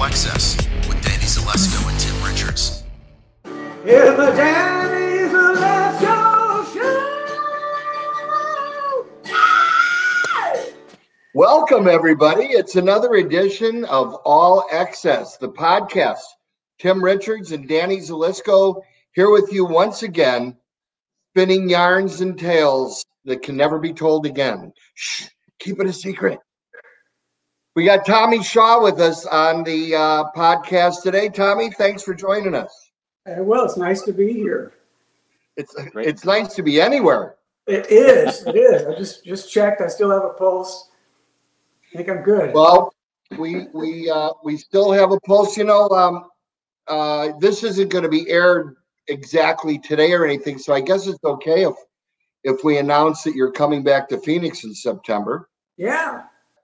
ALL EXCE with Danny Zalesko and Tim Richards. It's the Danny Zalesko Show! Welcome, everybody. It's another edition of ALL EXCE, the podcast. Tim Richards and Danny Zalesko here with you once again, spinning yarns and tales that can never be told again. Shh, keep it a secret. We got Tommy Shaw with us on the podcast today. Tommy, thanks for joining us. Well, it's nice to be here. It's nice to be anywhere. It is. It is. I just checked. I still have a pulse. I think I'm good. Well, we still have a pulse. You know, this isn't going to be aired exactly today or anything, so I guess it's okay if we announce that you're coming back to Phoenix in September. Yeah.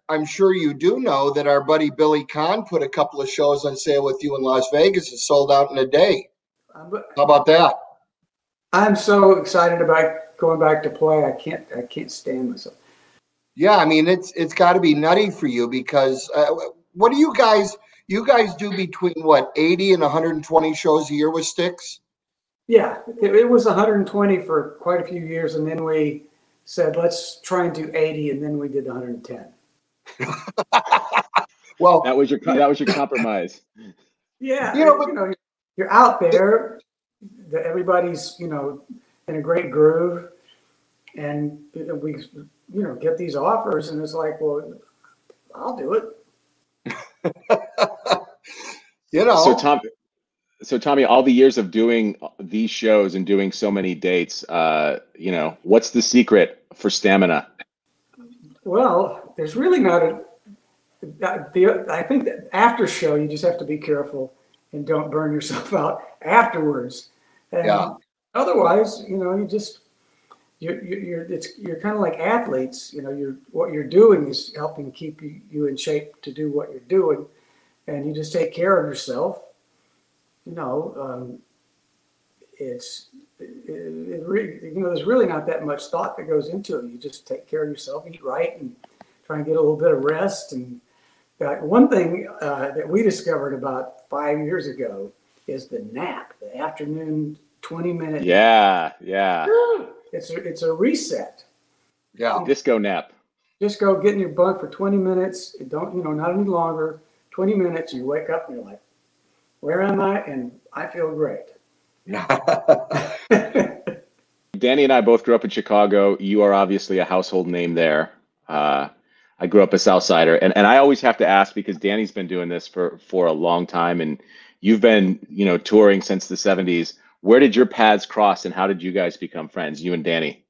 I'm sure you do know that our buddy Billy Kahn put a couple of shows on sale with you in Las Vegas and sold out in a day. How about that? I'm so excited about going back to play. I can't stand myself. Yeah, I mean it's got to be nutty for you because what do you guys do between what 80 and 120 shows a year with Styx? Yeah, it was 120 for quite a few years, and then we said let's try and do 80, and then we did 110. Well, that was your compromise. Yeah, you're out there. Everybody's in a great groove, and we get these offers, and it's like, well, I'll do it. So Tommy, all the years of doing these shows and doing so many dates, what's the secret for stamina? Well, there's really not I think that after show, you just have to be careful and don't burn yourself out afterwards. And yeah. Otherwise, you're kind of like athletes. What you're doing is helping keep you in shape to do what you're doing, and you just take care of yourself. There's really not that much thought that goes into it. You just take care of yourself, eat right, and try and get a little bit of rest. And one thing that we discovered about 5 years ago is the nap, the afternoon 20-minute. Yeah. It's a reset. Yeah. Disco nap. Just go get in your bunk for 20 minutes. Don't not any longer. 20 minutes. You wake up and you're like, where am I? And I feel great. Danny and I both grew up in Chicago. You are obviously a household name there. I grew up a South Sider, and I always have to ask because Danny's been doing this for a long time, and you've been touring since the 70s. Where did your paths cross, and how did you guys become friends, you and Danny?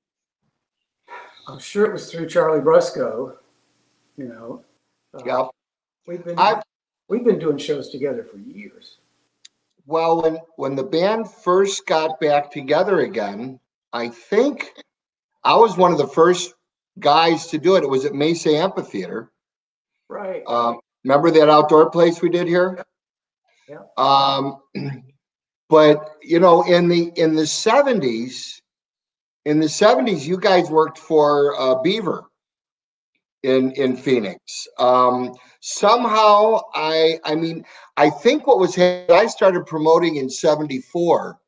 I'm sure it was through Charlie Brusco. Yeah. We've been doing shows together for years. Well, when the band first got back together again, I think I was one of the first guys to do it. It was at Mesa Amphitheater. Right. Remember that outdoor place we did here? Yeah. But in the 70s, you guys worked for Beaver in Phoenix. Somehow, I think what was happening, I started promoting in 74,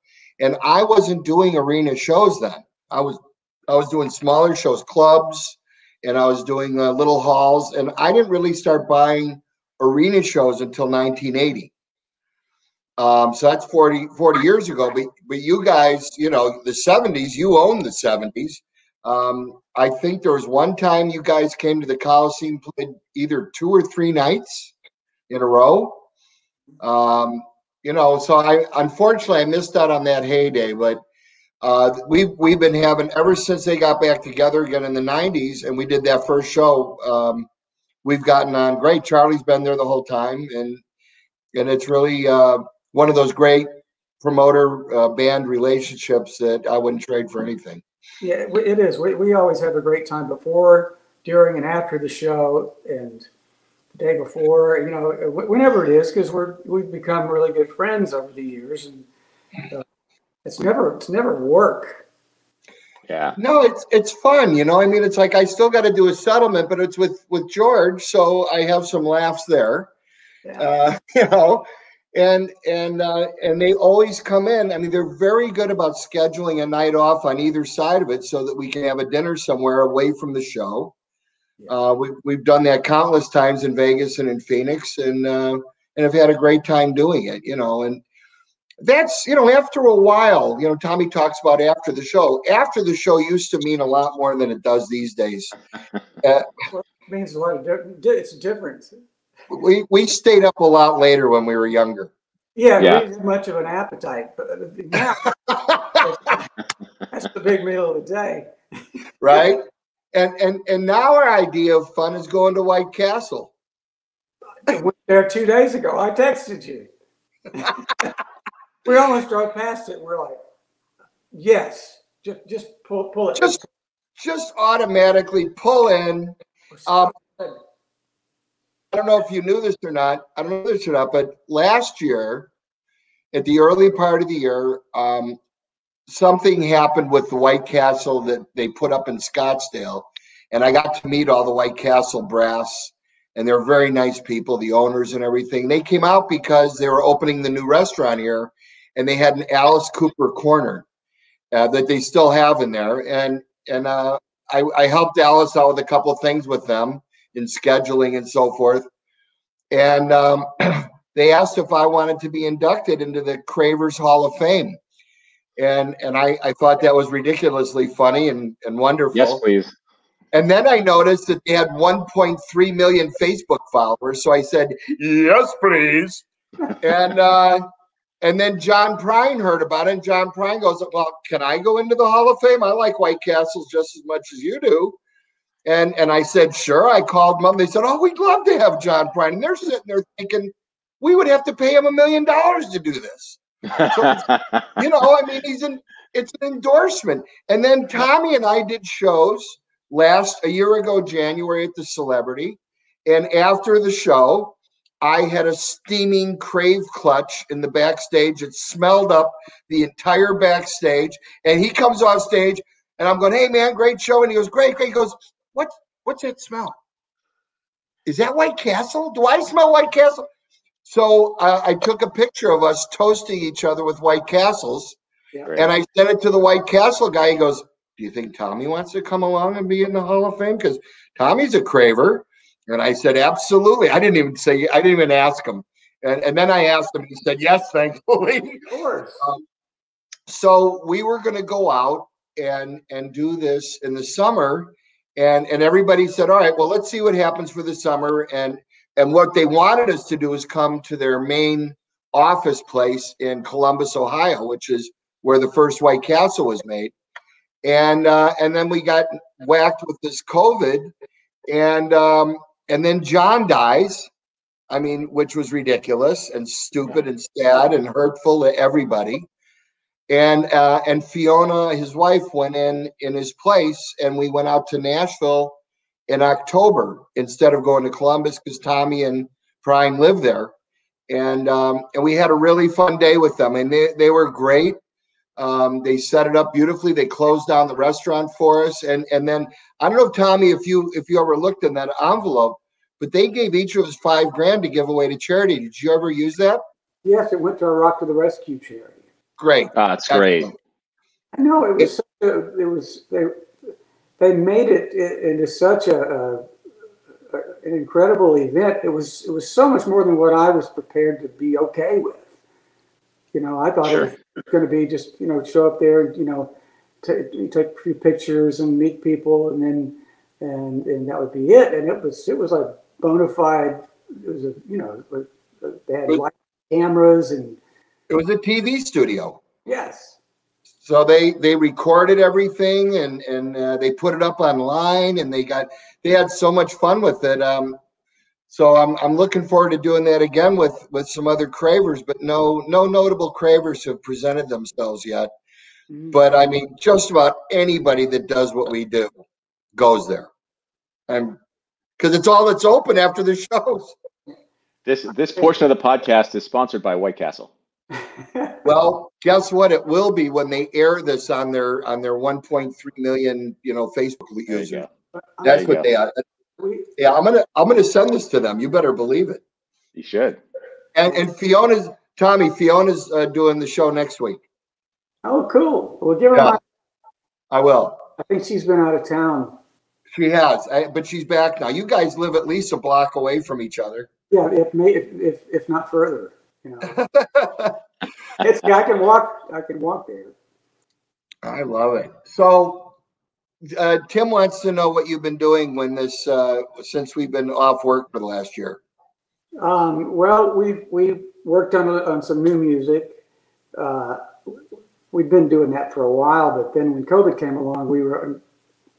and I wasn't doing arena shows then. I was doing smaller shows, clubs, and I was doing little halls, and I didn't really start buying arena shows until 1980. So that's 40 years ago. But you guys, the 70s, you owned the 70s. I think there was one time you guys came to the Coliseum, played either 2 or 3 nights in a row. So unfortunately I missed out on that heyday, but we've been having ever since they got back together again in the 90s, and we did that first show. We've gotten on great. Charlie's been there the whole time, and it's really one of those great promoter band relationships that I wouldn't trade for anything. Yeah, it is. We always have a great time before, during, and after the show, and the day before. Whenever it is, because we've become really good friends over the years, and it's never work. Yeah. No, it's fun. It's like I still got to do a settlement, but it's with George, so I have some laughs there. Yeah. You know, and they always come in. I mean, they're very good about scheduling a night off on either side of it so that we can have a dinner somewhere away from the show. Yeah. We've done that countless times in Vegas and in Phoenix, and have had a great time doing it. You know, and that's, you know, after a while, you know, Tommy talks about after the show. After the show used to mean a lot more than it does these days. Well, it means a lot of it's different. We stayed up a lot later when we were younger. Yeah, we Yeah. didn't have much of an appetite, but now that's the big meal of the day. Right? And now our idea of fun is going to White Castle. I went there 2 days ago. I texted you. We almost drove past it. We're like, yes, just pull it. Just automatically pull in. I don't know if you knew this or not. I don't know this or not, but last year, at the early part of the year, something happened with the White Castle that they put up in Scottsdale, and I got to meet all the White Castle brass, and they're very nice people, the owners and everything. They came out because they were opening the new restaurant here, and they had an Alice Cooper corner that they still have in there, and I helped Alice out with a couple of things with them in scheduling and so forth, and they asked if I wanted to be inducted into the Cravers Hall of Fame. And I thought that was ridiculously funny and wonderful. Yes, please. And then I noticed that they had 1.3 million Facebook followers. So I said, yes, please. And then John Prine heard about it. And John Prine goes, well, can I go into the Hall of Fame? I like White Castles just as much as you do. And I said, sure. I called them up. They said, oh, we'd love to have John Prine. And they're sitting there thinking, we would have to pay him $1 million to do this. So, you know, I mean, it's an endorsement. And then Tommy and I did shows a year ago, January, at the Celebrity. And after the show, I had a steaming Crave clutch in the backstage. It smelled up the entire backstage. And he comes off stage, and I'm going, hey, man, great show. And he goes, great. He goes, what's that smell? Is that White Castle? Do I smell White Castle? So I took a picture of us toasting each other with White Castles, and I sent it to the White Castle guy. He goes, do you think Tommy wants to come along and be in the Hall of Fame? Because Tommy's a craver. And I said, absolutely. I didn't even ask him. And then I asked him, he said, yes, thankfully. Of course. So we were going to go out and do this in the summer. And everybody said, all right, well, let's see what happens for the summer. And what they wanted us to do is come to their main office place in Columbus, Ohio, which is where the first White Castle was made. And then we got whacked with this COVID, and then John dies. I mean, which was ridiculous and stupid and sad and hurtful to everybody. And Fiona, his wife, went in his place, and we went out to Nashville in October instead of going to Columbus because Tommy and Prine live there. And we had a really fun day with them, and they were great. They set it up beautifully. They closed down the restaurant for us. And then I don't know, Tommy, if you ever looked in that envelope, but they gave each of us $5,000 to give away to charity. Did you ever use that? Yes, it went to our Rock to the Rescue charity. Great. That's great. I know it was they made it into such an incredible event. It was so much more than what I was prepared to be okay with. You know, I thought it was going to be just, you know, show up there and, you know, take a few pictures and meet people, and then and that would be it. And it was like bona fide. It was they had light cameras, and it was a TV studio. Yes. So they recorded everything, and they put it up online, and they had so much fun with it. So I'm looking forward to doing that again with some other cravers, but no notable cravers have presented themselves yet. Mm-hmm. But I mean, just about anybody that does what we do goes there, because it's all that's open after the shows. This portion of the podcast is sponsored by White Castle. Well, guess what? It will be when they air this on their 1.3 million, Facebook users. That's what they are. Yeah, I'm gonna send this to them. You better believe it. You should. And Fiona's doing the show next week. Oh, cool. Well, give her Yeah, my. I will. I think she's been out of town. She has, but she's back now. You guys live at least a block away from each other. Yeah, if not further, you know. It's I can walk. I can walk there. I love it. So, Tim wants to know what you've been doing since we've been off work for the last year. Well, we've worked on some new music. Uh, we've been doing that for a while, but then when COVID came along, we were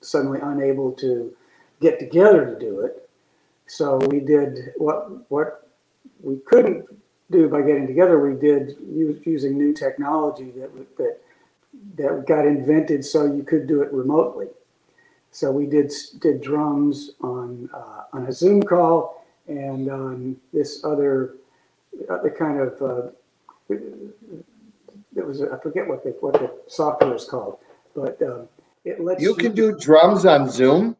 suddenly unable to get together to do it. So we did what we couldn't do by getting together. We did using new technology that got invented so you could do it remotely. So we did drums on a Zoom call and on this other kind of it was I forget what the software is called, but it lets you can do drums on Zoom.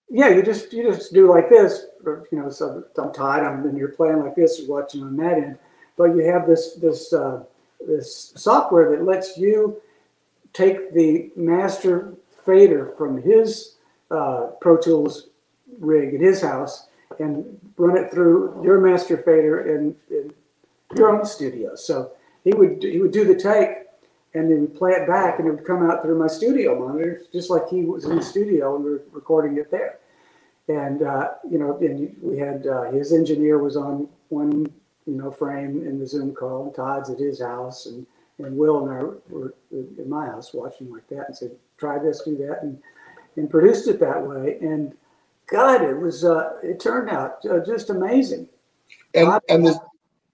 Yeah, you just do like this, or, you know. So I'm Todd, and you're playing like this, you're watching on that end, but you have this software that lets you take the master fader from his Pro Tools rig at his house and run it through your master fader in your own studio. So he would do the take and then play it back, and it would come out through my studio monitor, just like he was in the studio and we were recording it there. And you know, and we had his engineer was on one frame in the Zoom call, and Todd's at his house, and Will and I were in my house watching like that, and said, "Try this, do that," and produced it that way. And God, it turned out just amazing. And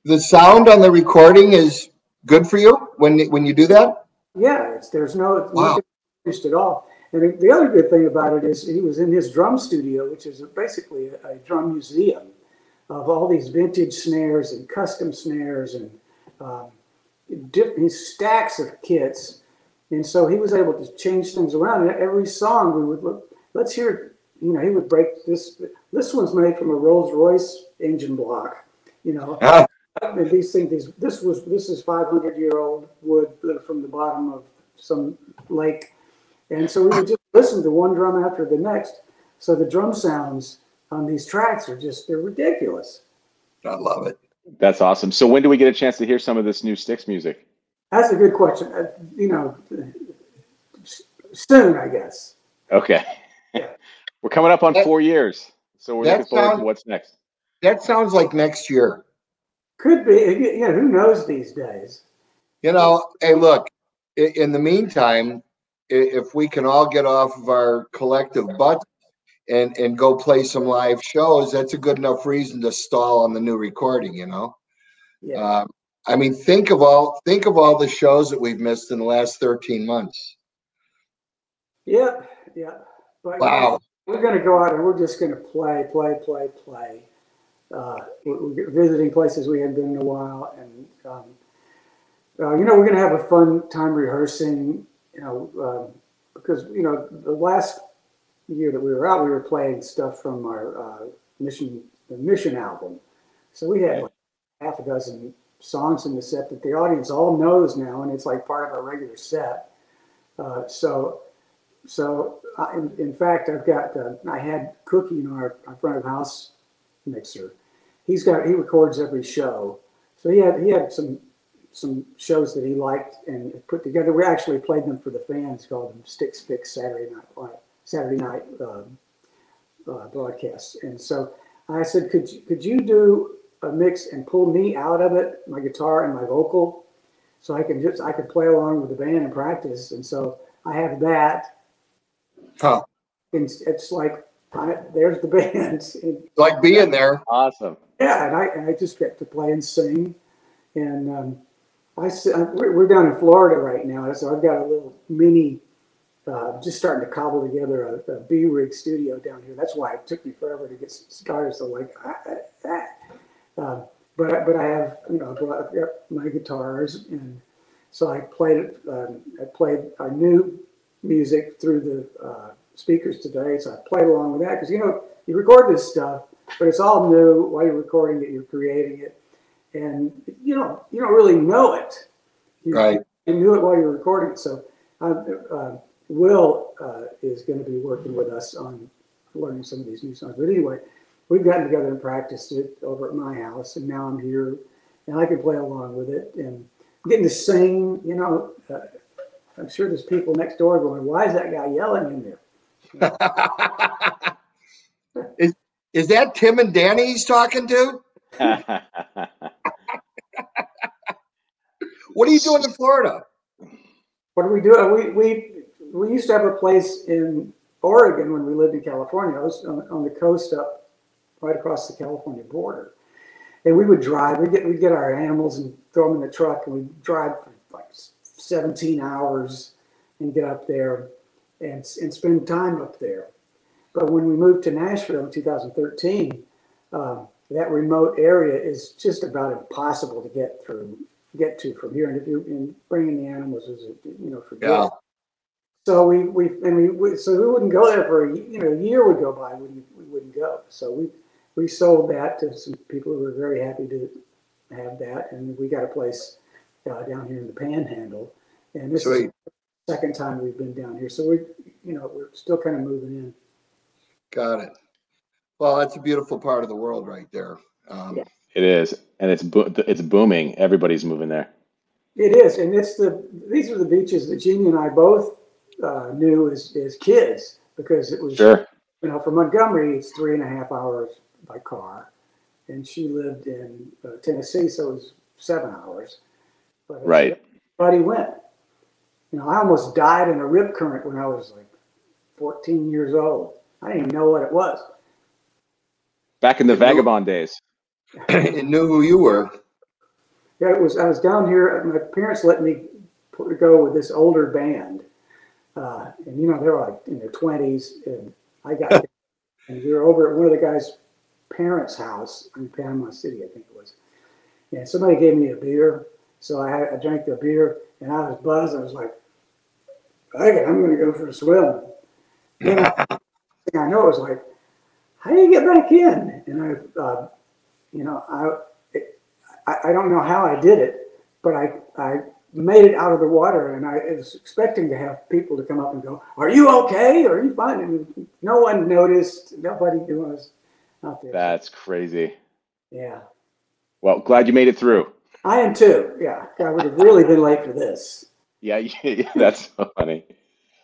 the sound on the recording is good for you when you do that? Yeah, there's Wow. nothing finished at all. And the other good thing about it is he was in his drum studio, which is basically a drum museum of all these vintage snares and custom snares and his stacks of kits. And so he was able to change things around. And every song we would look, let's hear, you know, he would break this. This one's made from a Rolls Royce engine block, you know. And these things, this is 500-year-old wood from the bottom of some lake. And so we would just listen to one drum after the next. So the drum sounds on these tracks they're ridiculous. I love it. That's awesome. So when do we get a chance to hear some of this new Styx music? That's a good question. You know, soon, I guess. Okay. Yeah. We're coming up on 4 years, so we're looking forward to what's next. That sounds like next year. Could be. Yeah, who knows these days? You know, hey, look, in the meantime, if we can all get off of our collective butts and go play some live shows, that's a good enough reason to stall on the new recording, you know? Yeah. I mean, think of all the shows that we've missed in the last 13 months. Yeah. But wow. We're going to go out and we're just going to play. We're visiting places we hadn't been in a while, and you know, we're going to have a fun time rehearsing. You know, because you know the last year that we were out, we were playing stuff from our mission album. So we had like half a dozen songs in the set that the audience all knows now, and it's like part of our regular set. In fact, I've got I had Cookie in our front of house mixer. He records every show, so he had some shows that he liked and put together. We actually played them for the fans, called them Styx Fix Saturday night broadcasts. And so I said, could you do a mix and pull me out of it, my guitar and my vocal, so I could play along with the band and practice. And so I have that. Huh. And it's like there's the band. Like being there. Awesome. Yeah, and I just get to play and sing. And we're down in Florida right now, so I've got a little mini, just starting to cobble together a B-rig studio down here. That's why it took me forever to get started. So but I have, you know, I've got my guitars, and so I played our new music through the speakers today. So I played along with that because, you know, you record this stuff but it's all new. While you're recording it, you're creating it, and you don't really know it. Right. You knew it while you're recording it. So Will is going to be working with us on learning some of these new songs. But anyway, we've gotten together and practiced it over at my house, and now I'm here, and I can play along with it, and I'm getting to sing. I'm sure there's people next door going, "Why is that guy yelling in there?" Is that Tim and Danny he's talking to? What are you doing in Florida? What do we do? We used to have a place in Oregon when we lived in California. I was on the coast up right across the California border, and we would drive. We'd get our animals and throw them in the truck, and we'd drive for like 17 hours and get up there and spend time up there. But when we moved to Nashville in 2013, that remote area is just about impossible to get to from here. And bringing the animals is, forget. Yeah. So we wouldn't go there for a year would go by. We wouldn't go. So we sold that to some people who were very happy to have that, and we got a place down here in the Panhandle. And this is the second time we've been down here. So we're still kind of moving in. Got it. Well, that's a beautiful part of the world right there. Yeah. It is, and it's booming. Everybody's moving there. It is, and these are the beaches that Jeannie and I both knew as kids, because it was from Montgomery it's 3.5 hours by car, and she lived in Tennessee, so it was 7 hours. But right. Everybody went. I almost died in a rip current when I was like 14 years old. I didn't even know what it was. Back in the vagabond days. You knew who you were. Yeah, I was down here. My parents let me go with this older band, and they were like in their 20s, and I got there, and we were over at one of the guys' parents' house in Panama City, I think it was. And somebody gave me a beer, so I drank the beer, and I was buzzed. I was like, I'm going to go for a swim. Then I know it was like, how do you get back in? And I don't know how I did it, but I made it out of the water, and I was expecting to have people to come up and go, "Are you okay? Are you fine?" And no one noticed. Nobody knew I was out there. That's crazy. Yeah. Well, glad you made it through. I am too. Yeah, I would have really been late for this. Yeah, that's so funny.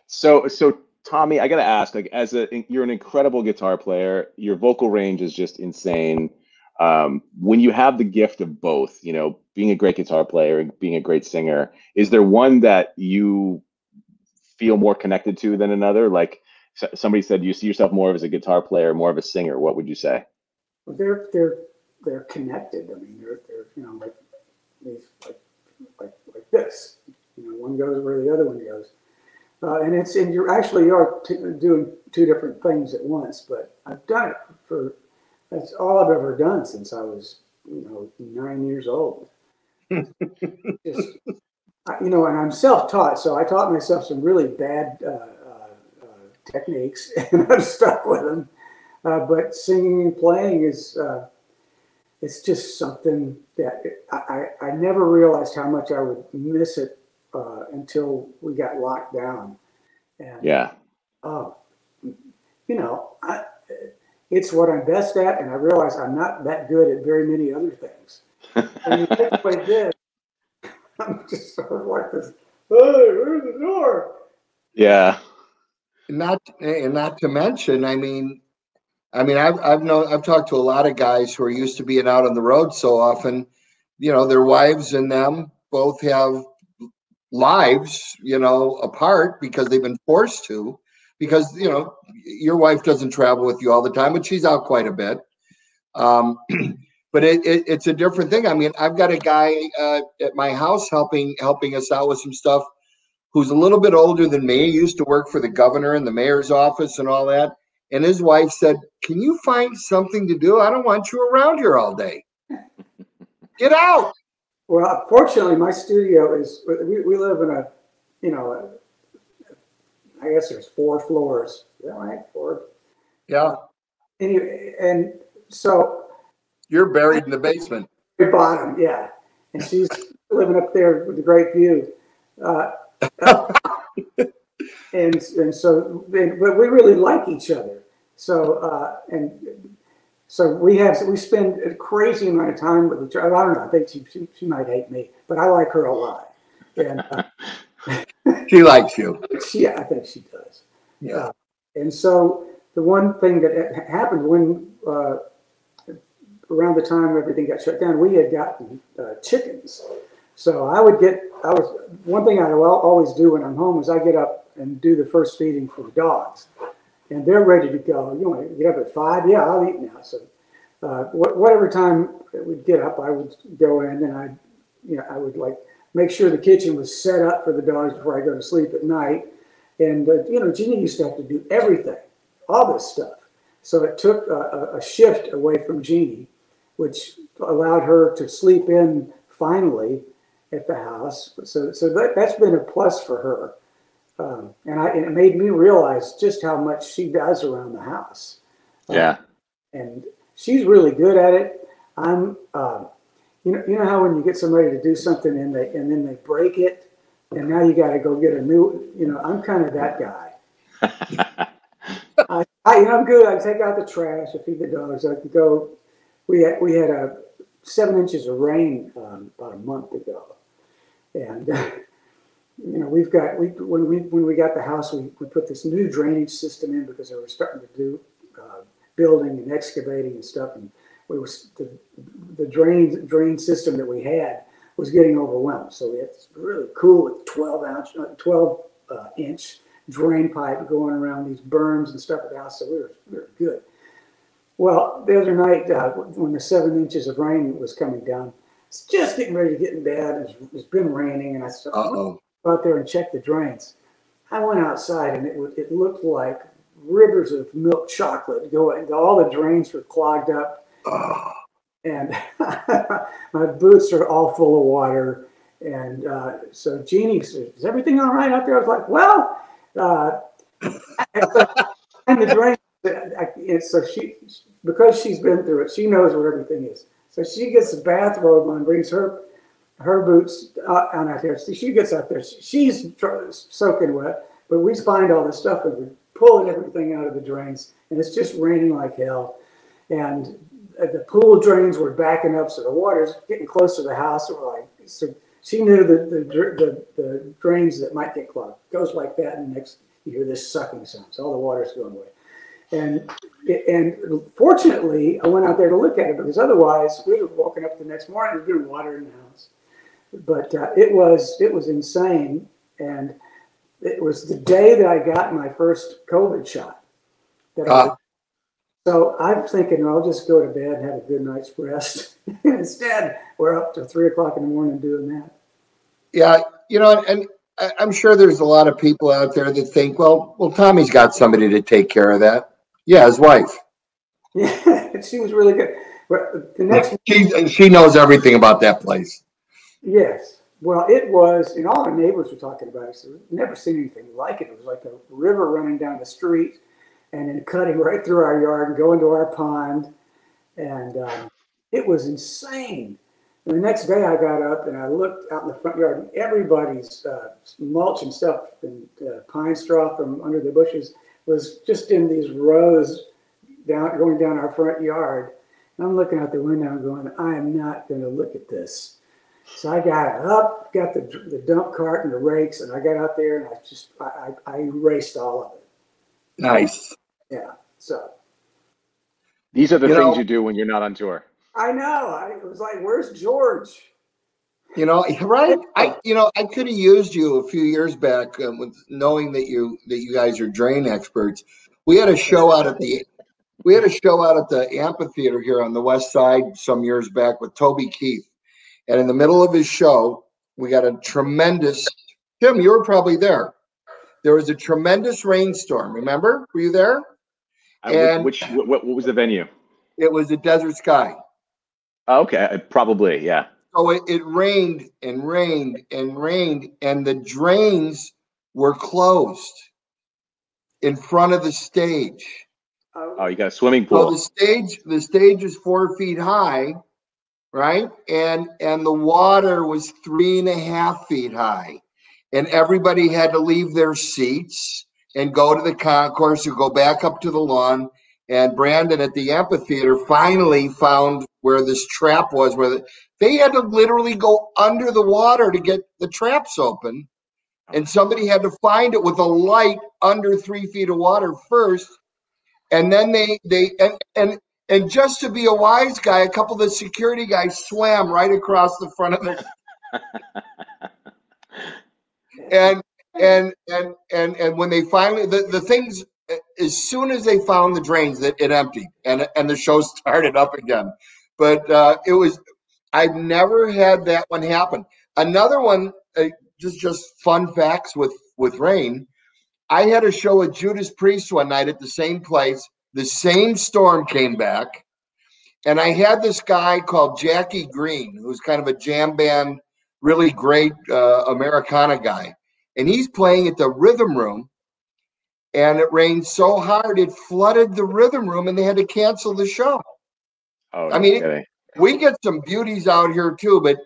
So Tommy, I gotta ask, like, you're an incredible guitar player. Your vocal range is just insane. When you have the gift of both, being a great guitar player and being a great singer, is there one that you feel more connected to than another? Like somebody said, you see yourself more as a guitar player, more of a singer. What would you say? Well, they're connected. I mean, they're like these like this. One goes where the other one goes. And you are doing two different things at once, but I've done it that's all I've ever done since I was, 9 years old. And I'm self-taught, so I taught myself some really bad techniques, and I've stuck with them. But singing and playing it's just something that I never realized how much I would miss it until we got locked down. And, yeah. It's what I'm best at, and I realize I'm not that good at very many other things. And you take away this, I'm just sort of like this, hey, where's the door? Yeah. Not to mention, I've talked to a lot of guys who are used to being out on the road so often. Their wives and them both have lives, apart because they've been forced to, because, your wife doesn't travel with you all the time, but she's out quite a bit. But it's a different thing. I mean, I've got a guy at my house helping us out with some stuff who's a little bit older than me. He used to work for the governor and the mayor's office and all that. And his wife said, "Can you find something to do? I don't want you around here all day. Get out." Well, fortunately, my studio is, we live in I guess there's 4 floors. Is that right? 4? Yeah. Anyway, and so You're buried in the basement. very bottom, yeah, and she's living up there with a great view. Uh, and so, but we really like each other. So, and so we spend a crazy amount of time with each other. I don't know. I think she might hate me, but I like her a lot. And She likes you. yeah, I think she does. Yeah. And so the one thing that happened when around the time everything got shut down, we had gotten chickens. So one thing I always do when I'm home is I get up and do the first feeding for the dogs. And they're ready to go. You want to get up at 5? Yeah, I'll eat now. So whatever time we'd get up, I would go in and I would like make sure the kitchen was set up for the dogs before I go to sleep at night. And, Jeannie used to have to do everything, all this stuff. So it took a shift away from Jeannie, which allowed her to sleep in finally at the house. So that's been a plus for her. And it made me realize just how much she does around the house. Yeah. And she's really good at it. You know how when you get somebody to do something and then they break it, and now you got to go get a new. I'm kind of that guy. I'm good. I take out the trash. I feed the dogs. I can go. We had 7 inches of rain about a month ago, and when we got the house, we put this new drainage system in because they were starting to do building and excavating and stuff, and the drain system that we had was getting overwhelmed. So we had this really cool 12 inch drain pipe going around these berms and stuff at the house. So we were good. Well, the other night when the 7 inches of rain was coming down, it's just getting ready to get in bed. It's been raining, and I said, go out there and check the drains. I went outside, and it looked like rivers of milk chocolate going. All the drains were clogged up, and my boots are all full of water. And so Jeannie said, "Is everything all right out there?" I was like, "Well," and the drain. So because she's been through it, she knows what everything is. So she gets a bathrobe on, brings her boots on out there. So she gets out there. She's soaking wet, but we find all this stuff and we're pulling everything out of the drains, and it's just raining like hell. And the pool drains were backing up, so the water's getting close to the house. So she knew the drains that might get clogged. It goes like that, and next you hear this sucking sound. So all the water's going away. And fortunately, I went out there to look at it, because otherwise we would have woken up the next morning and there'd been water in the house. But it was insane, and it was the day that I got my first COVID shot. So I'm thinking, I'll just go to bed and have a good night's rest. Instead, we're up to 3 o'clock in the morning doing that. Yeah, and I'm sure there's a lot of people out there that think, well, Tommy's got somebody to take care of that. Yeah, his wife. Yeah, she was really good. But the next she knows everything about that place. Yes. Well, it was, and all our neighbors were talking about it. So we've never seen anything like it. It was like a river running down the street and then cutting right through our yard and going to our pond. And it was insane. And the next day I got up and I looked out in the front yard, and everybody's mulch and stuff and pine straw from under the bushes was just in these rows going down our front yard. And I'm looking out the window and going, I am not going to look at this. So I got up, got the dump cart and the rakes, and I got out there and I erased all of it. Nice. Yeah. So these are the things you do when you're not on tour. I know. It was like, where's George? Right? I could have used you a few years back with knowing that you guys are drain experts. We had a show out at the amphitheater here on the west side some years back with Toby Keith. And in the middle of his show, we got a tremendous, Tim, you were probably there. There was a tremendous rainstorm. Remember? Were you there? And what was the venue? It was the Desert Sky. Okay, probably, yeah. So it rained and rained and rained, and the drains were closed in front of the stage. Oh, you got a swimming So pool. the stage is 4 feet high, right? And the water was 3.5 feet high, and everybody had to leave their seats and go to the concourse or go back up to the lawn. And Brandon at the amphitheater finally found where this trap was, where they had to literally go under the water to get the traps open. And somebody had to find it with a light under 3 feet of water first. And then and just to be a wise guy, a couple of the security guys swam right across the front of it. And when they finally the things, as soon as they found the drains, that it emptied and the show started up again. But it was, I've never had that one happen. Another one, just fun facts with rain. I had a show with Judas Priest one night at the same place. The same storm came back, and I had this guy called Jackie Green, who's kind of a jam band, really great Americana guy. And he's playing at the Rhythm Room, and it rained so hard it flooded the Rhythm Room, and they had to cancel the show. Oh, I no mean, kidding. we get some beauties out here too, but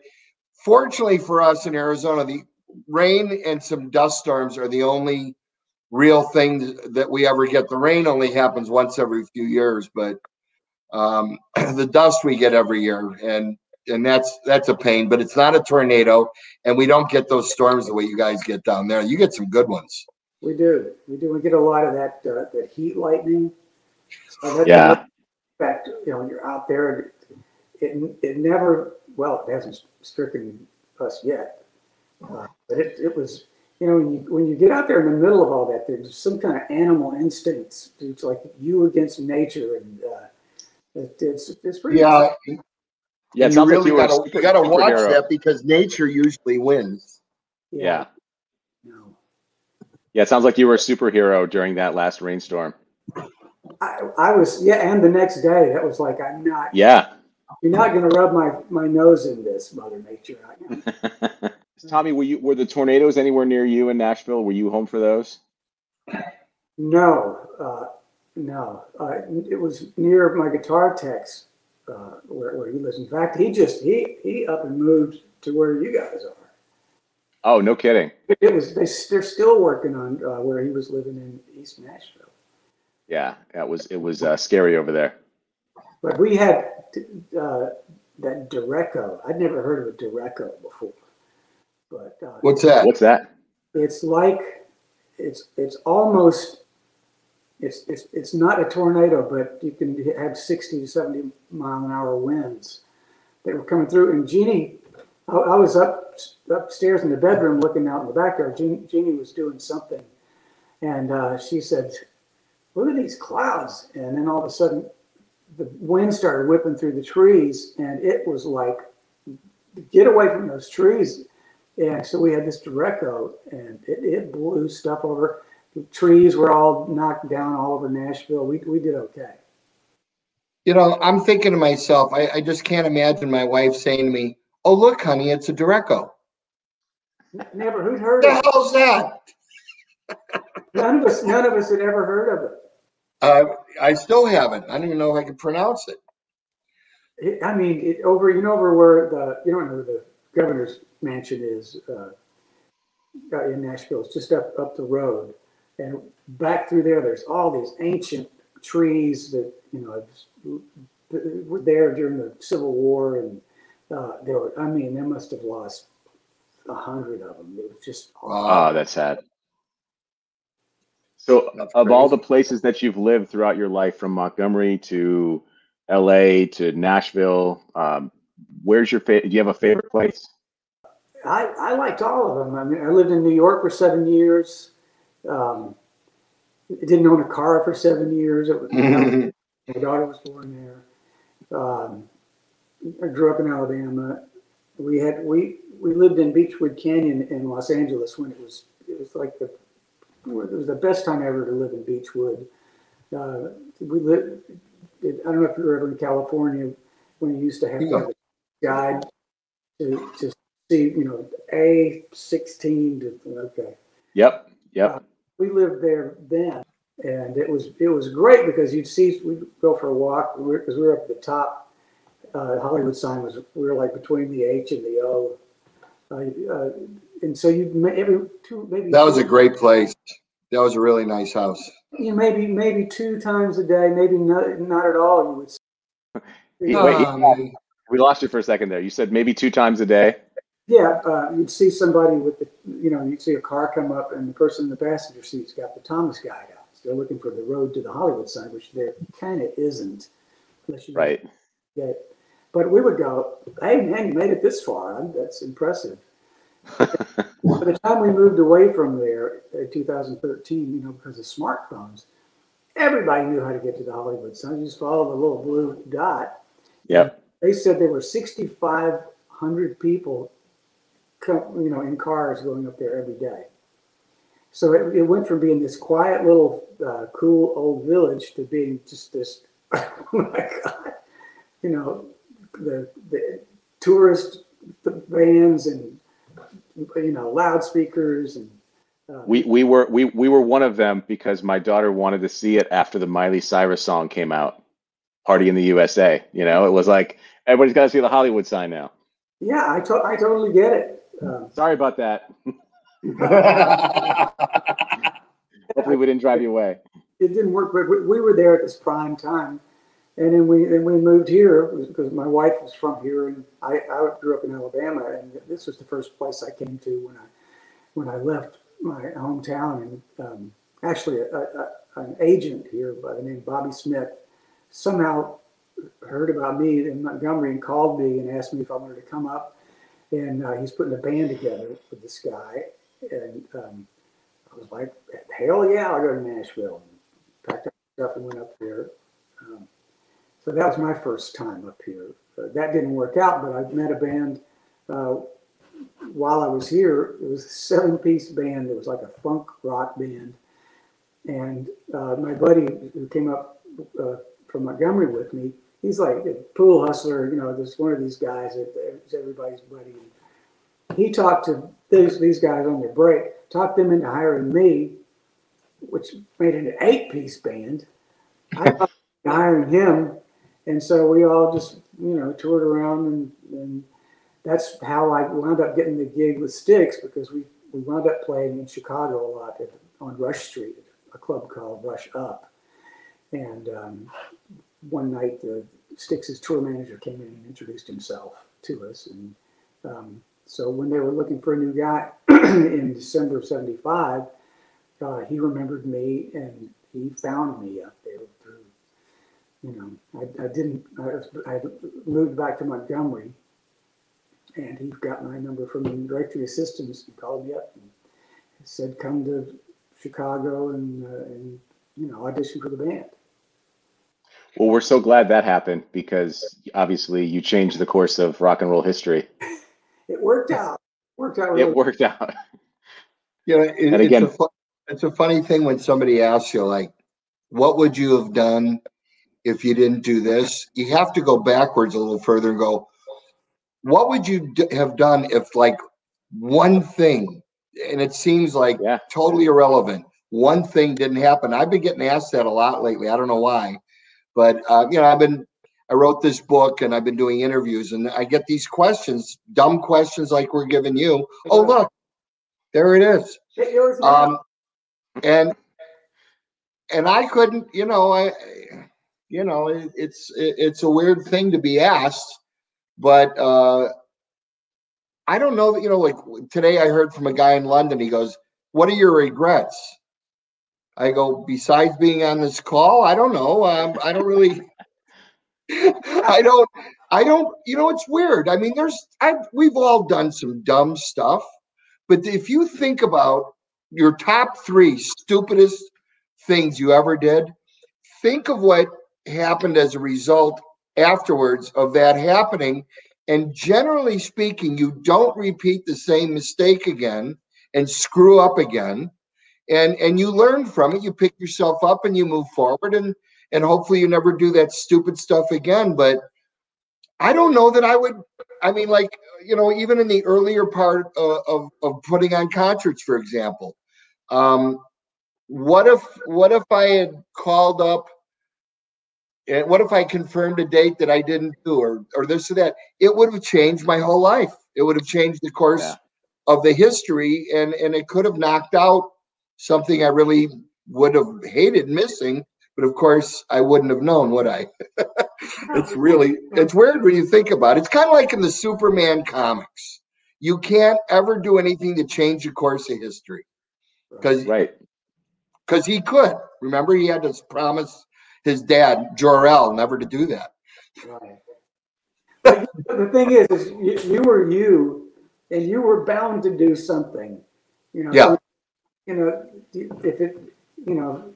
fortunately for us in Arizona, the rain and some dust storms are the only real thing that we ever get. The rain only happens once every few years, but the dust we get every year, and that's a pain. But it's not a tornado, and we don't get those storms the way you guys get down there. You get some good ones. We do. We get a lot of that heat lightning. So that's Yeah. fact, you're out there. It never. Well, it hasn't stricken us yet, but it was. When you get out there in the middle of all that, there's some kind of animal instincts. It's like you against nature, and it's pretty. Yeah, Yeah, it you sounds like really you were a gotta watch superhero. that, because nature usually wins. Yeah. No. Yeah, it sounds like you were a superhero during that last rainstorm. I was, and the next day, that was like, Yeah. you're not going to rub my nose in this, Mother Nature. Tommy, were the tornadoes anywhere near you in Nashville? Were you home for those? No, no. It was near my guitar tech's, where he lives. In fact, he up and moved to where you guys are. Oh, no kidding. They're still working on where he was living in East Nashville. Yeah, it was scary over there. But we had that Dureco. I'd never heard of a Dureco before. But What's that? What's that? it's like it's almost it's not a tornado, but you can have 60 to 70 mile an hour winds that were coming through. And Jeannie, I was upstairs in the bedroom looking out in the backyard. Jeannie was doing something, and she said, "Look at these clouds!" And then all of a sudden, the wind started whipping through the trees, and it was like, get away from those trees. And so we had this Dureco, and it blew stuff over. The trees were all knocked down all over Nashville. We did okay. I'm thinking to myself, I just can't imagine my wife saying to me, "Oh, look, honey, it's a Dureco." Never, who'd heard What of the hell's that? it? None of us had ever heard of it. I still haven't. I don't even know if I can pronounce it. I mean, over where you don't know where the governor's mansion is in Nashville. It's just up the road, and back through there, there's all these ancient trees that were there during the Civil War, and they were. I mean, they must have lost 100 of them. It was just Oh, that's sad. So, That's of all crazy. the places that you've lived throughout your life, from Montgomery to LA to Nashville, where's your favorite? Do you have a favorite place? I liked all of them. I mean, I lived in New York for 7 years. Didn't own a car for 7 years. My daughter was born there. I grew up in Alabama. We lived in Beechwood Canyon in Los Angeles when it was like it was the best time ever to live in Beechwood. We lived. I don't know if you were ever in California when you used to have to have a guide to see, A16 to okay. Yep. We lived there then, And it was great because we'd go for a walk because we were up at the top. Hollywood sign we were like between the H and the O. And so That was a great place. That was a really nice house. Maybe 2 times a day, maybe not at all. You would see. Wait, we lost you for a second there. You said maybe 2 times a day. Yeah, you'd see somebody you'd see a car come up and the person in the passenger seat's got the Thomas guide out. So they're looking for the road to the Hollywood sign, which there kind of isn't. Unless you right. But we would go, hey, man, you made it this far. That's impressive. By the time we moved away from there in 2013, because of smartphones, everybody knew how to get to the Hollywood sign. You just follow the little blue dot. Yep. They said there were 6,500 people in cars going up there every day. So it went from being this quiet little cool old village to being just this, oh my God, the tourist vans and loudspeakers and. We were one of them because my daughter wanted to see it after the Miley Cyrus song came out, Party in the USA. It was like everybody's got to see the Hollywood sign now. Yeah, I totally get it. Sorry about that. Hopefully we didn't drive you away. It didn't work, but we were there at this prime time, and then we moved here because my wife was from here, and I grew up in Alabama, and this was the first place I came to when I left my hometown. And actually, an agent here by the name of Bobby Smith somehow heard about me in Montgomery and called me and asked me if I wanted to come up. And he's putting a band together with this guy. And I was like, hell yeah, I'll go to Nashville. And packed up stuff and went up there. So that was my first time up here. That didn't work out, but I met a band while I was here. It was a 7-piece band. It was like a funk rock band. And my buddy who came up from Montgomery with me, he's like a pool hustler, there's one of these guys that's everybody's buddy. He talked to these guys on their break, talked them into hiring me, which made it an 8-piece band. I talked to hiring him, and so we all just, toured around, and that's how I wound up getting the gig with Styx, because we wound up playing in Chicago a lot on Rush Street, a club called Rush Up. And one night, Styx's tour manager came in and introduced himself to us. And so when they were looking for a new guy in December of '75, he remembered me and he found me up there through, I moved back to Montgomery, and he got my number from the directory assistants and called me up and said, come to Chicago and audition for the band. Well, we're so glad that happened, because obviously you changed the course of rock and roll history. It worked out. It worked out. It's a funny thing when somebody asks you, like, what would you have done if you didn't do this? You have to go backwards a little further and go, what would you have done if, like, one thing, and it seems like totally irrelevant, one thing didn't happen? I've been getting asked that a lot lately. I don't know why. But, I wrote this book and I've been doing interviews, and I get these questions, dumb questions like we're giving you. Oh, look, there it is. And I couldn't, it's a weird thing to be asked, but I don't know that, like today I heard from a guy in London. He goes, what are your regrets? I go, besides being on this call, I don't know. I don't really, I don't, it's weird. I mean, we've all done some dumb stuff, but if you think about your top 3 stupidest things you ever did, think of what happened as a result afterwards of that happening. And generally speaking, you don't repeat the same mistake again and screw up again. And you learn from it, you pick yourself up and you move forward, and hopefully you never do that stupid stuff again. But I don't know that I would, even in the earlier part of putting on concerts, for example, what if I had called up, and what if I confirmed a date that I didn't do, or this or that? It would have changed my whole life. It would have changed the course Yeah. of the history, and it could have knocked out something I really would have hated missing. But of course, I wouldn't have known, would I? It's weird when you think about it. It's kind of like in the Superman comics. You can't ever do anything to change the course of history because Right. he could. Remember, he had to promise his dad Jor-El never to do that. Right. But the thing is you were you, and you were bound to do something. You know. Yeah. So, you know, if it, you know,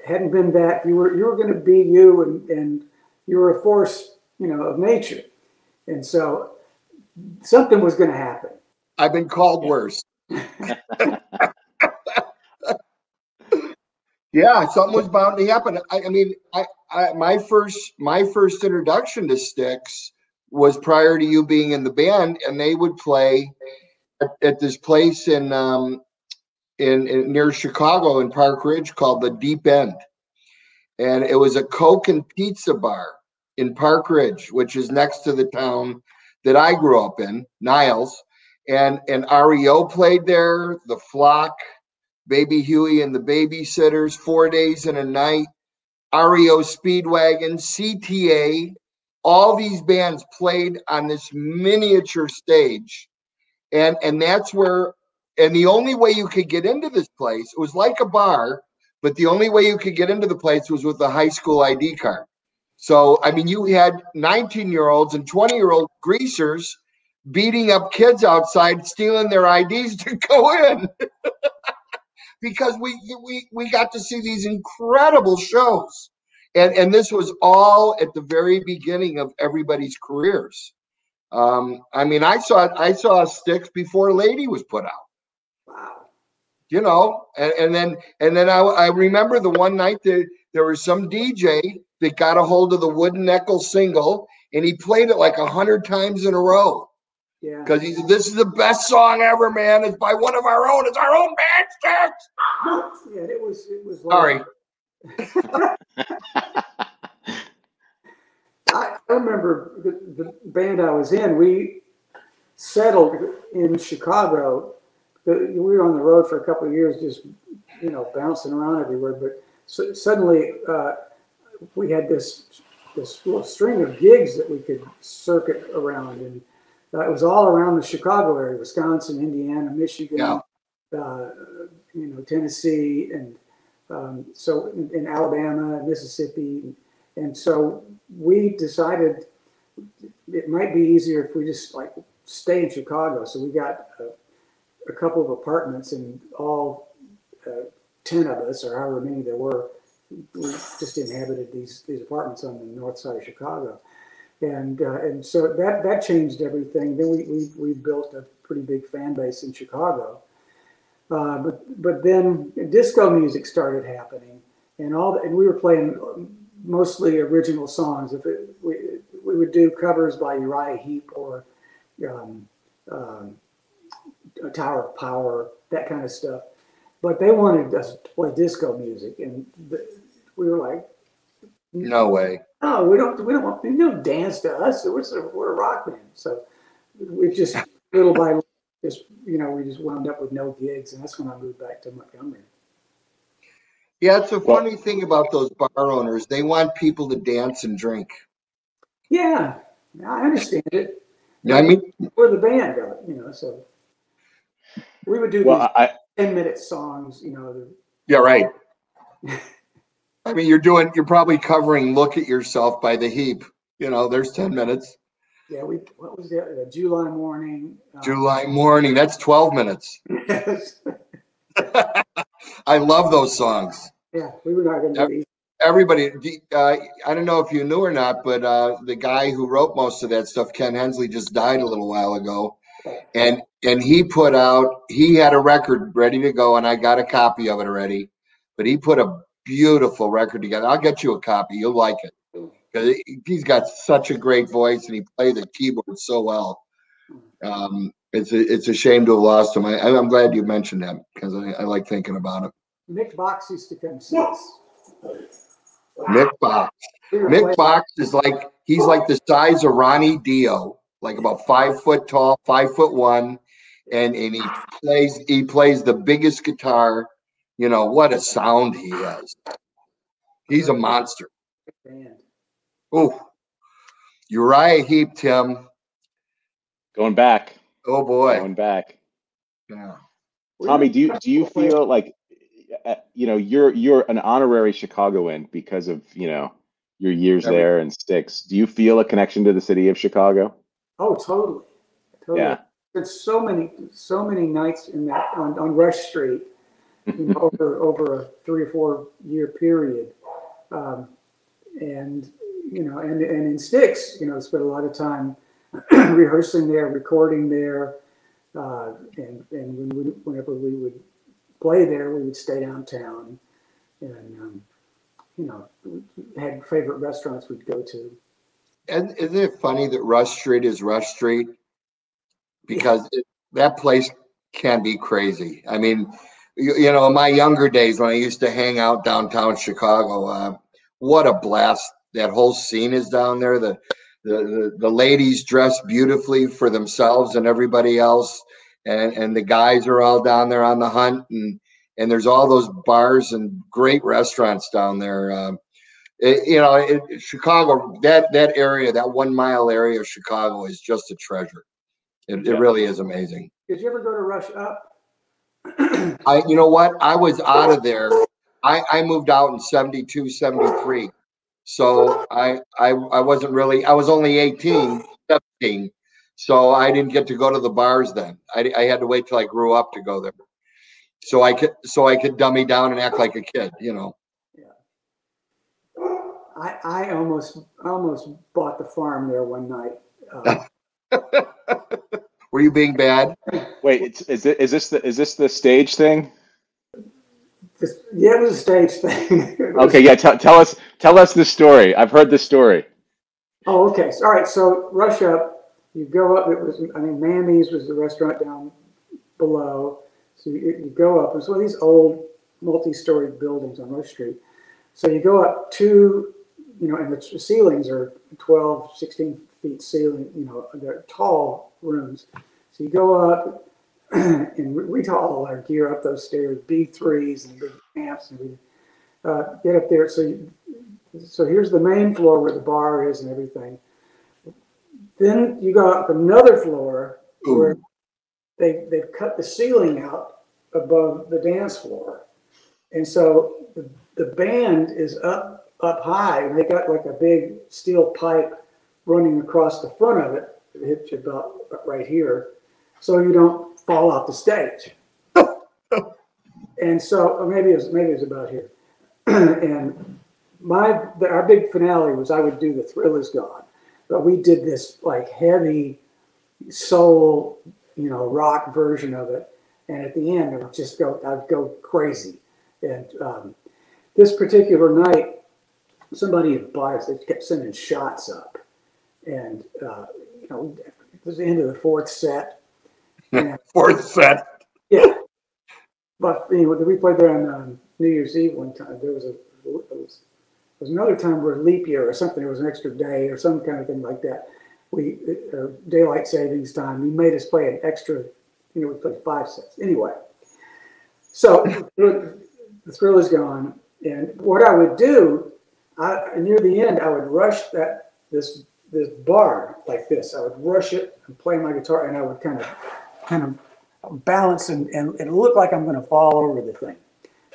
hadn't been that, you were going to be you, and you were a force, you know, of nature, and so something was going to happen. I've been called worse. Yeah, something was bound to happen. I mean, my first introduction to Styx was prior to you being in the band, and they would play at this place in near Chicago in Park Ridge called the Deep End, and it was a Coke and pizza bar in Park Ridge, which is next to the town that I grew up in, Niles, and REO played there, The Flock, Baby Huey and the Babysitters, 4 Days and a Night, REO Speedwagon, CTA. All these bands played on this miniature stage, and that's where. And the only way you could get into this place, it was like a bar, but the only way you could get into the place was with a high school ID card. So, I mean, you had 19-year-olds and 20-year-old greasers beating up kids outside, stealing their IDs to go in. Because we got to see these incredible shows, and this was all at the very beginning of everybody's careers. I mean, I saw Styx before Lady was put out. Wow. You know, and then I remember the one night there was some DJ that got a hold of the Wooden Nickel single, and he played it like 100 times in a row. Yeah. Because he said, "This is the best song ever, man. It's by one of our own. It's our own band, Styx." Yeah, it was Sorry. I remember the band I was in. We settled in Chicago. We were on the road for a couple of years, just bouncing around everywhere. But suddenly we had this little string of gigs that we could circuit around, and it was all around the Chicago area: Wisconsin, Indiana, Michigan, Tennessee, and so in Alabama, Mississippi. And so we decided it might be easier if we just stay in Chicago. So we got a couple of apartments, and all 10 of us, or however many there were, we just inhabited these apartments on the north side of Chicago. And so that changed everything. Then we built a pretty big fan base in Chicago. But then disco music started happening, and we were playing mostly original songs. We would do covers by Uriah Heep or Tower of Power, that kind of stuff. But they wanted us to play disco music, and we were like, "No way! No, we don't want you to dance to us. We're a rock band." So we just little by little, we just wound up with no gigs, and that's when I moved back to Montgomery. Yeah, it's a funny thing about those bar owners. They want people to dance and drink. Yeah, I understand it. I mean, we're the band, so we would do these 10-minute songs, Yeah, right. I mean, you're probably covering "Look at Yourself" by The Heap. There's 10 minutes. Yeah, what was that? July Morning. July Morning. That's 12 minutes. Yes. I love those songs. Yeah, we were not going to do these. Everybody, I don't know if you knew or not, but the guy who wrote most of that stuff, Ken Hensley, just died a little while ago. And he had a record ready to go, and I got a copy of it already. But he put a beautiful record together. I'll get you a copy. You'll like it. Because he's got such a great voice, and he played the keyboard so well. It's a shame to have lost him. I'm glad you mentioned that, because I like thinking about it. Mick Box used to come see us. Mick Box. Mick Box is like, he's like the size of Ronnie Dio, like about 5 foot tall, 5'1", and he plays the biggest guitar. You know what a sound he has. He's a monster. Oh, Uriah Heep, Tim. Going back. Oh boy. Going back. Yeah. Tommy, do you feel like you're an honorary Chicagoan because of your years there and Styx? Do you feel a connection to the city of Chicago? Oh, totally. Yeah. There's so many nights in that on Rush Street, over a 3 or 4 year period, and in Styx, spent a lot of time rehearsing there, recording there, and whenever we would play there, we would stay downtown, and had favorite restaurants we'd go to. And isn't it funny that Rush Street is Rush Street? Because that place can be crazy. I mean, in my younger days when I used to hang out downtown Chicago, what a blast that whole scene is down there. The ladies dress beautifully for themselves and everybody else, and the guys are all down there on the hunt, and there's all those bars and great restaurants down there. Chicago, that area, that 1 mile area of Chicago is just a treasure. It really is amazing. Did you ever go to Rush Up? You know what? I was out of there. I moved out in 72, 73. So I wasn't really, I was only 18, 17. So I didn't get to go to the bars then. I had to wait till I grew up to go there. So I could dummy down and act like a kid, Yeah. I almost bought the farm there one night. Were you being bad? Wait, is this the stage thing? Yeah, it was a stage thing. Okay, yeah. Tell us the story. I've heard this story. Oh, okay. All right. So Rush Up, you go up. Mammy's was the restaurant down below. So you go up. It's one of these old multi-story buildings on Rush Street. So you go up to, and the ceilings are 12, 16 feet ceiling. They're tall rooms. So you go up, and we haul all our gear up those stairs, B3s and big amps, and we get up there. So here's the main floor where the bar is and everything. Then you go up another floor where they've cut the ceiling out above the dance floor, and so the band is up high, and they got like a big steel pipe running across the front of it. It hits you about right here, so you don't fall off the stage. And so, or maybe it was about here. And our big finale was I would do The Thrill Is Gone, but we did this like heavy soul, rock version of it. And at the end, I'd go crazy. And this particular night, somebody had bought us. They kept sending shots up, and it was the end of the fourth set. Fourth set. Yeah, but we played there on New Year's Eve one time. There was another time where leap year or something. There was an extra day or some kind of thing like that. Daylight savings time. He made us play an extra. We played 5 sets anyway. So The Thrill Is Gone, and what I would do, near the end, I would rush this bar like this. I would rush it and play my guitar, and I would kind of balance and it looked like I'm going to fall over the thing,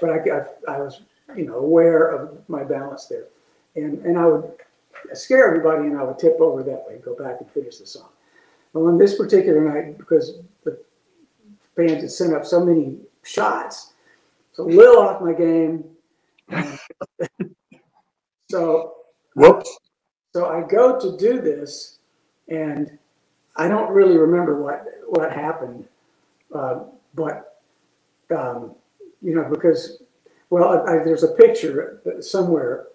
but I was aware of my balance there, and I would scare everybody, and I would tip over that way, go back and finish the song. Well, on this particular night, because the band had sent up so many shots, so a little off my game. So whoops. So I go to do this, and I don't really remember what happened, but because there's a picture somewhere.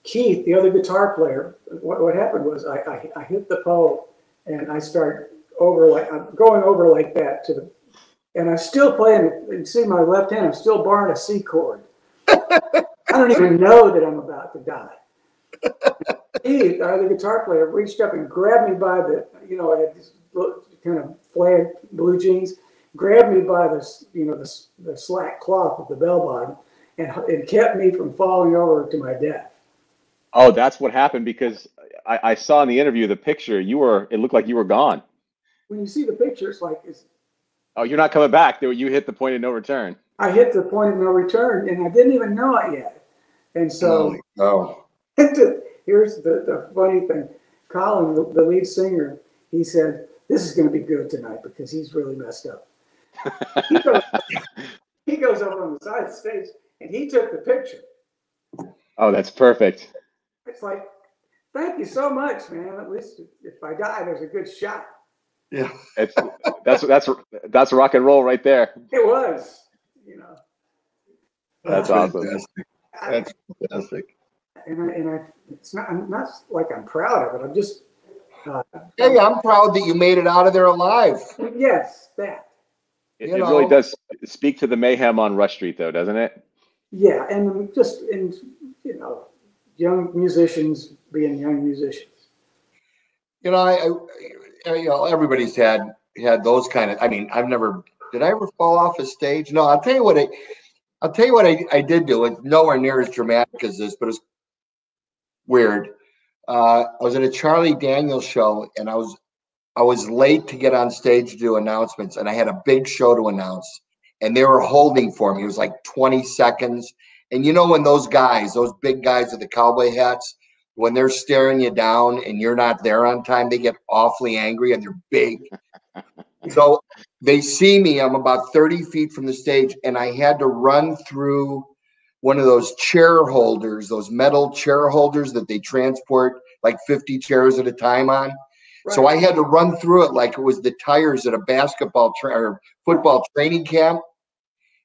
Keith, the other guitar player, what happened was I hit the pole, and I start I'm going over like that to and I'm still playing. And see my left hand, I'm still barring a C chord. I don't even know that I'm about to die. He, the guitar player, reached up and grabbed me by the, I had this kind of flag blue jeans, grabbed me by the slack cloth of the bell bottom, and kept me from falling over to my death. Oh, that's what happened because I saw in the interview the picture. It looked like you were gone. When you see the picture, it's like Oh, you're not coming back. You hit the point of no return. I hit the point of no return, and I didn't even know it yet. And so, here's the funny thing. Colin, the lead singer, he said, "This is going to be good tonight because he's really messed up." He goes over on the side of the stage, and he took the picture. Oh, that's perfect. It's like, thank you so much, man. At least if I die, there's a good shot. Yeah, That's rock and roll right there. It was, That's awesome. Fantastic. That's fantastic. I'm not like I'm proud of it. I'm just. Hey, I'm proud that you made it out of there alive. Yes, that. It really does speak to the mayhem on Rush Street, though, doesn't it? Yeah, and just young musicians being young musicians. Everybody's had those kind of. I mean, did I ever fall off a stage? No, I'll tell you what I did do. It's nowhere near as dramatic as this, but it's weird. I was at a Charlie Daniels show, and I was late to get on stage to do announcements, and I had a big show to announce, and they were holding for me. It was like 20 seconds. And when those big guys with the cowboy hats, when they're staring you down and you're not there on time, they get awfully angry and they're big. So they see me, I'm about 30 feet from the stage, and I had to run through one of those chair holders, those metal chair holders that they transport like 50 chairs at a time on. Right. So I had to run through it like it was the tires at a basketball or football training camp.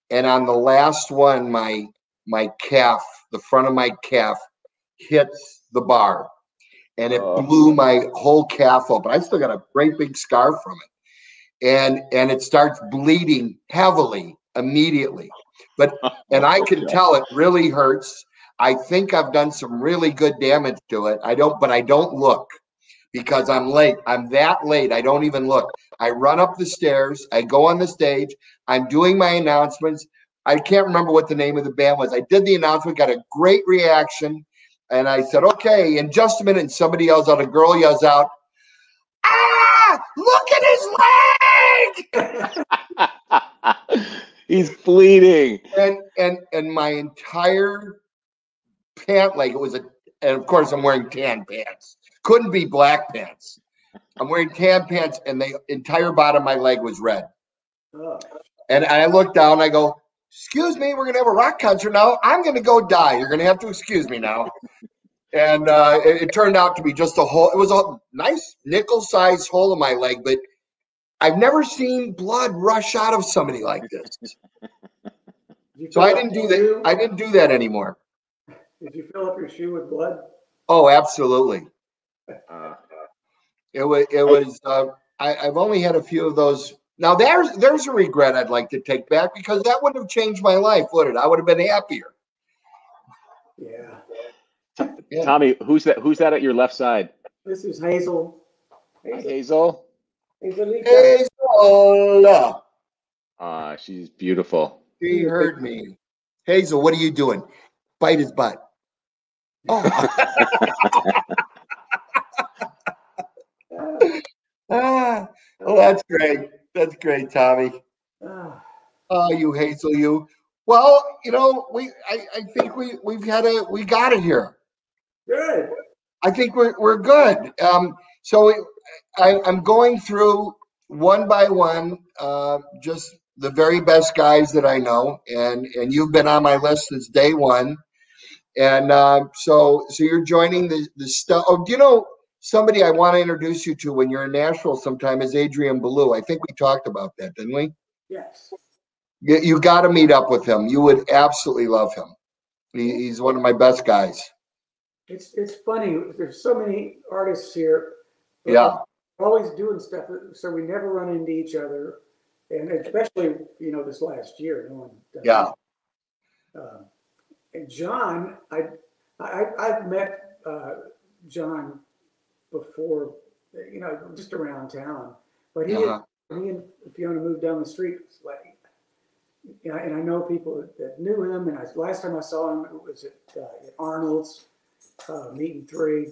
And on the last one, my calf, the front of my calf hits the bar, and it blew my whole calf open. I still got a great big scar from it. And it starts bleeding heavily immediately. And I can tell it really hurts. I think I've done some really good damage to it. I don't look because I'm late. I'm that late. I don't even look. I run up the stairs. I go on the stage. I'm doing my announcements. I can't remember what the name of the band was. I did the announcement, got a great reaction. And I said, okay, in just a minute, and somebody yells out, a girl yells out, "Ah, look at his leg!" He's bleeding. And my entire pant leg, and of course I'm wearing tan pants. Couldn't be black pants. I'm wearing tan pants, and the entire bottom of my leg was red. Oh. And I look down, and I go, "Excuse me, we're gonna have a rock concert now. I'm gonna go die. You're gonna have to excuse me now." And it turned out to be just a hole. It was a nice nickel-sized hole in my leg, but I've never seen blood rush out of somebody like this. So I didn't do that. I didn't do that anymore. Did you fill up your shoe with blood? Oh, absolutely. It was. I've only had a few of those. Now there's a regret I'd like to take back because that wouldn't have changed my life, would it? I would have been happier. Yeah. Tommy, who's that at your left side? This is Hazel. Hazel? Hazel. She's beautiful. She heard me. Hazel, what are you doing? Bite his butt. Oh. Well, that's great. That's great, Tommy. Oh, you Hazel, you. Well, I think we got it here. Good. I think we're good. So I'm going through one by one, just the very best guys that I know, and you've been on my list since day one. And so you're joining the stuff. Oh, do you know somebody I want to introduce you to when you're in Nashville sometime is Adrian Ballou. I think we talked about that, didn't we? Yes. You got to meet up with him. You would absolutely love him. He's one of my best guys. It's funny. There's so many artists here. Yeah. Always doing stuff, so we never run into each other. and especially this last year, no one done Yeah. And John, I've met John before, just around town, but he and Fiona moved down the street. Like, and I know people that knew him. And last time I saw him, it was at Arnold's, Meeting Three.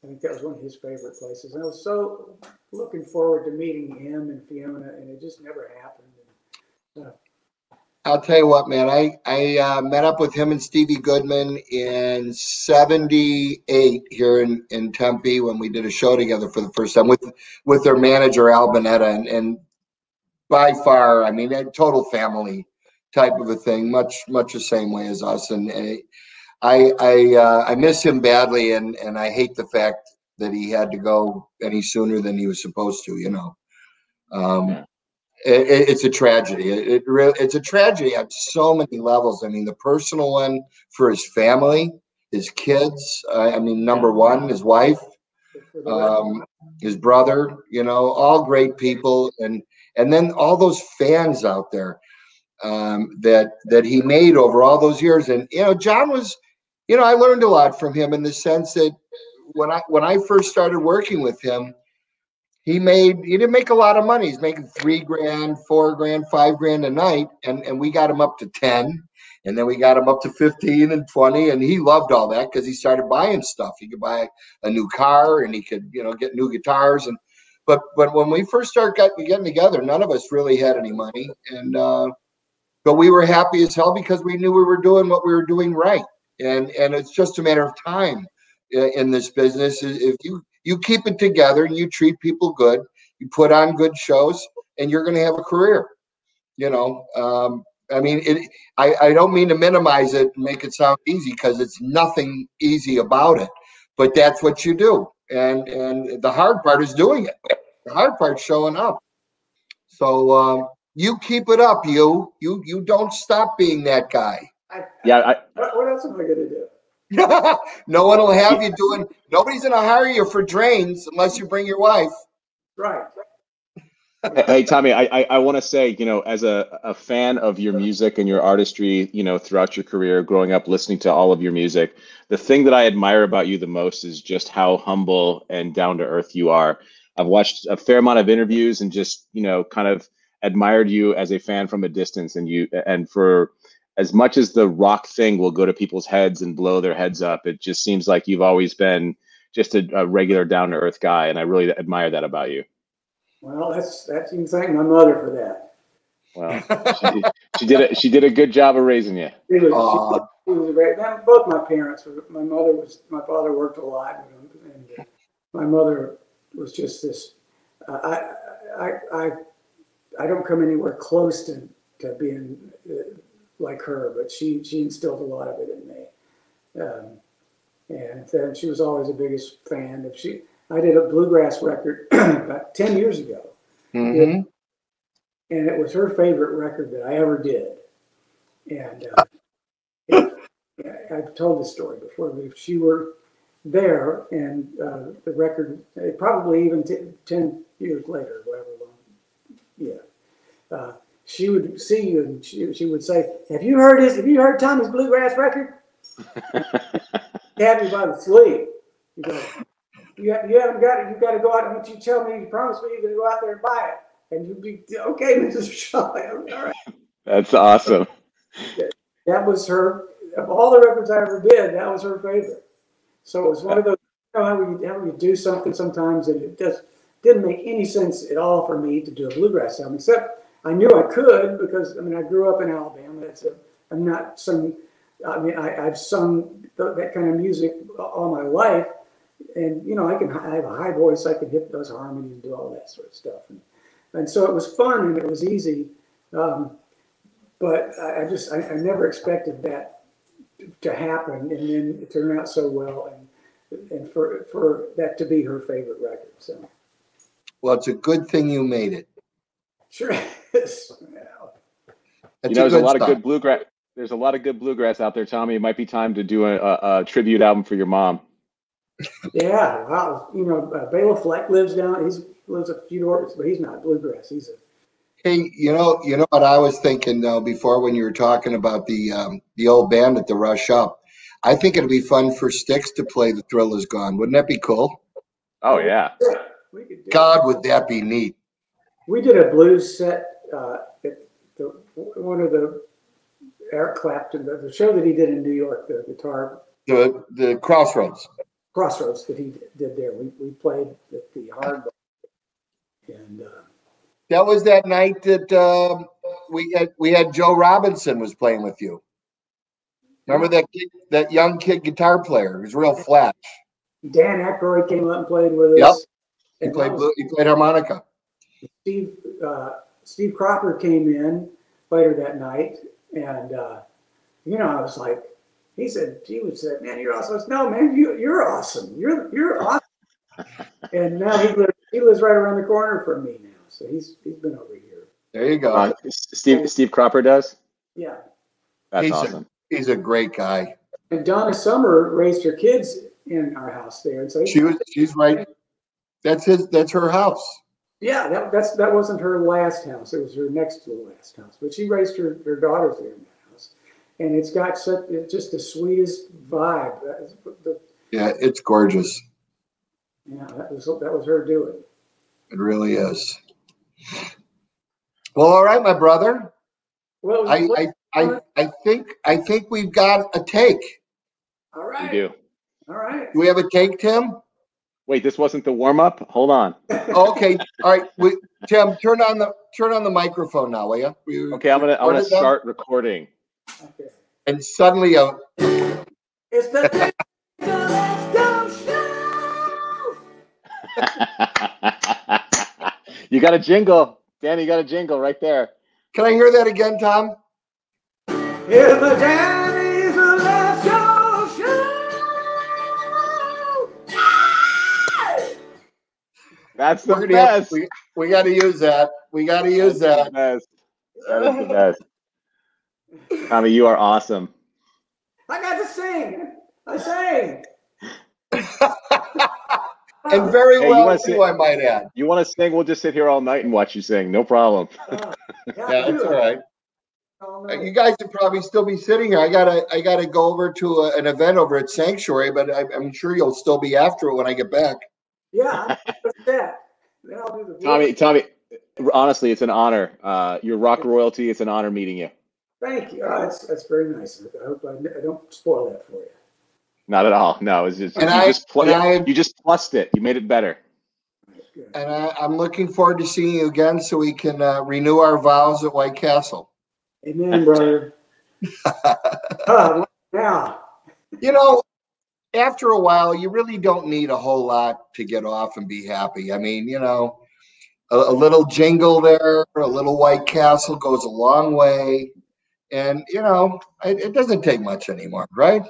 I think that was one of his favorite places. And I was so looking forward to meeting him and Fiona, and it just never happened. And, I'll tell you what, man. I met up with him and Stevie Goodman in '78 here in Tempe when we did a show together for the first time with their manager Al Bonetta, and by far, I mean, a total family type of a thing, much the same way as us. And I miss him badly, and I hate the fact that he had to go any sooner than he was supposed to. Yeah. It's a tragedy. It's a tragedy on so many levels. I mean, the personal one for his family, his kids. I mean, number one, his wife, his brother. All great people, and then all those fans out there that he made over all those years. And John was, I learned a lot from him in the sense that when I first started working with him. He didn't make a lot of money. He's making $3 grand, $4 grand, $5 grand a night. And we got him up to 10, and then we got him up to 15 and 20. And he loved all that because he started buying stuff. He could buy a new car, and he could, get new guitars. But when we first started getting together, none of us really had any money. But we were happy as hell because we knew we were doing what we were doing right. And it's just a matter of time in this business. If you keep it together and you treat people good, you put on good shows, and you're going to have a career. I mean, I don't mean to minimize it and make it sound easy, because it's nothing easy about it, but that's what you do. And the hard part is doing it. The hard part's showing up. So you keep it up. You don't stop being that guy. What else am I going to do? No one will have you doing. Nobody's going to hire you for drains unless you bring your wife. Right. Hey, Tommy, I want to say, as a fan of your music and your artistry, throughout your career, growing up listening to all of your music, the thing that I admire about you the most is just how humble and down to earth you are. I've watched a fair amount of interviews and just, kind of admired you as a fan from a distance. And for as much as the rock thing will go to people's heads and blow their heads up, it just seems like you've always been just a regular down to earth guy. And I really admire that about you. Well, that's you can thank my mother for that. Well, she did a good job of raising you. She was great. Both my parents. My father worked a lot, and my mother was just this. I don't come anywhere close to being like her, but she instilled a lot of it in me, and she was always the biggest fan. I did a bluegrass record about 10 years ago, Mm-hmm. and it was her favorite record that I ever did. And I've told this story before, but if she were there and the record, probably even 10 years later, however long, she would see you and she would say, "Have you heard this? Have you heard Tommy's bluegrass record?" Have you by the sleeve. You go, you haven't got it. You've got to go out. Once you tell me, you promise me you're going to go out there and buy it. And you'd be, "Okay, Mrs. Shaw." All right. That's awesome. That was her, of all the records I ever did, that was her favorite. So it was one of those, how you do something sometimes and it didn't make any sense at all for me to do a bluegrass album, except I knew I could because, I grew up in Alabama. I'm not some, I've sung that kind of music all my life. And, I have a high voice. I can hit those harmonies and do all that sort of stuff. And so it was fun and it was easy. But I never expected that to happen. And then it turned out so well. And for that to be her favorite record. So. Well, it's a good thing you made it. Sure is. There's a lot of good bluegrass. There's a lot of good bluegrass out there, Tommy. It might be time to do a tribute album for your mom. Yeah, wow. Bela Fleck lives a few doors, but he's not bluegrass. Hey, you know what I was thinking though before when you were talking about the old band at the Rush Up. I think it'd be fun for Styx to play "The Thrill Is Gone." Wouldn't that be cool? Oh yeah. We could do God, it. would that be neat? We did a blues set at one of the Eric Clapton, the show that he did in New York, the guitar The Crossroads. Crossroads that he did there. We played at the Hard Rock, and That was that night that we had Joe Robinson was playing with you. Remember that young kid guitar player? He was real flat. Dan Aykroyd came up and played with Yep. us. He And played harmonica. Steve Cropper came in later that night, and I was like, he said, man, you're awesome. I said, no, man, you're awesome. You're awesome. And now he lives right around the corner from me now, so he's been over here. There you go. Steve Cropper does. Yeah. That's awesome. He's a great guy. And Donna Summer raised her kids in our house there, and so she's right. That's her house. Yeah, that wasn't her last house. It was her next to the last house. But she raised her daughters there in that house, and it's just the sweetest vibe. Yeah, it's gorgeous. Yeah, that was her doing. It really is. Well, all right, my brother. Well, I think we've got a take. All right. We do. All right. Do we have a take, Tim? Wait, this wasn't the warm up. Hold on. Okay. All right. Tim, turn on the microphone now, will you? Okay, I'm gonna start recording. Okay. And suddenly It's the Let's Go Show. You got a jingle, Danny. You got a jingle right there. can I hear that again, Tom? It's the Danny's Let's Go Show. That's the We're gonna best. we got to use that. We got to use that. That is the best. Tommy, you are awesome. I got to sing. I sang. And very Hey, well too, I might add. You want to sing? We'll just sit here all night and watch you sing. No problem. Yeah, that's all right. You guys would probably still be sitting here. I gotta go over to an event over at Sanctuary, but I'm sure you'll still be after it when I get back. Yeah, that's that. Then I'll do the Tommy, honestly, it's an honor. You're rock royalty. It's an honor meeting you. Thank you. That's very nice. I hope I don't spoil that for you. Not at all. No, it's just you just plussed it. You made it better. Good. And I'm looking forward to seeing you again so we can renew our vows at White Castle. Amen, brother. Now. After a while, you really don't need a whole lot to get off and be happy. I mean, a little jingle there, a little White Castle goes a long way. And, it doesn't take much anymore, right?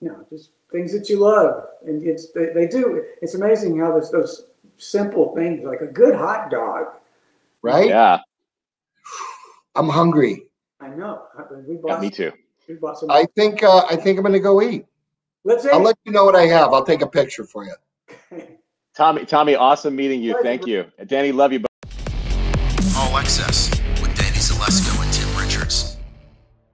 No, just things that you love. And they do. It's amazing how those simple things, like a good hot dog. Right? Yeah. I'm hungry. I know. Me too. We bought some. I think I'm going to go eat. Let's eat. I'll let you know what I have. I'll take a picture for you. Tommy, awesome meeting you. Pleasure. Thank you. Danny, love you. All Access with Danny Zalesko and Tim